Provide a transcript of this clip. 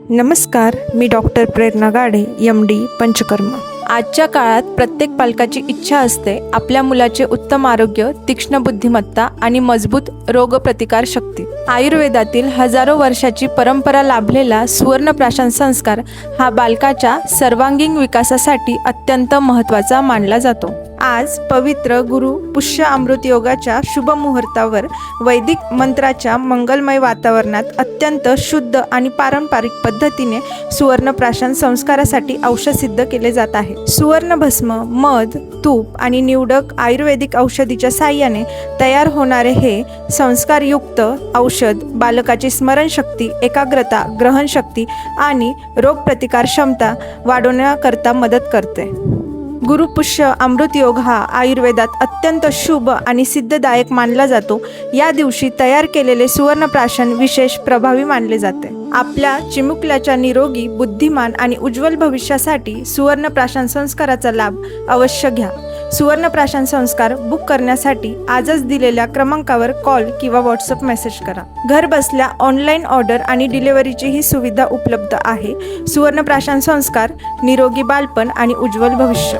नमस्कार, मी डॉक्टर प्रेरणा गाडे, MD पंचकर्म। आजच्या काळात प्रत्येक पालकाची इच्छा असते आपल्या मुलाचे उत्तम आरोग्य, तीक्ष्ण बुद्धिमत्ता आणि मजबूत रोगप्रतिकार शक्ती। आयुर्वेदातील हजारो वर्षाची परंपरा लाभलेला सुवर्णप्राशन संस्कार हा बालकाच्या सर्वांगीण विकासासाठी अत्यंत महत्त्वाचा मानला जातो। आज पवित्र गुरु पुष्य अमृत योगाच्या शुभ मुहूर्तावर वैदिक मंत्राच्या मंगलमय वातावरणात अत्यंत शुद्ध आणि पारंपरिक पद्धतीने सुवर्णप्राशन संस्कारासाठी औषध सिद्ध केले जात आहे। सुवर्ण भस्म, मध, तूप आणि निवडक आयुर्वेदिक औषधीच्या साहाय्याने तयार होणारे हे संस्कारयुक्त औषध बालकाची स्मरणशक्ती, एकाग्रता, ग्रहणशक्ती आणि रोगप्रतिकार क्षमता वाढवण्याकरता मदत करते। गुरुपुष्य अमृत योग हा आयुर्वेदात अत्यंत शुभ आणि सिद्धदायक मानला जातो। या दिवशी तयार केलेले सुवर्णप्राशन विशेष प्रभावी मानले जाते। आपल्या चिमुकल्याच्या निरोगी, बुद्धिमान आणि उज्ज्वल भविष्यासाठी सुवर्णप्राशन संस्काराचा लाभ अवश्य घ्या। सुवर्णप्राशन संस्कार बुक करण्यासाठी आजच दिलेल्या क्रमांकावर कॉल किंवा व्हॉट्सअप मेसेज करा। घर बसल्या ऑनलाईन ऑर्डर आणि डिलिव्हरीची ही सुविधा उपलब्ध आहे। सुवर्णप्राशन संस्कार, निरोगी बालपण आणि उज्ज्वल भविष्य।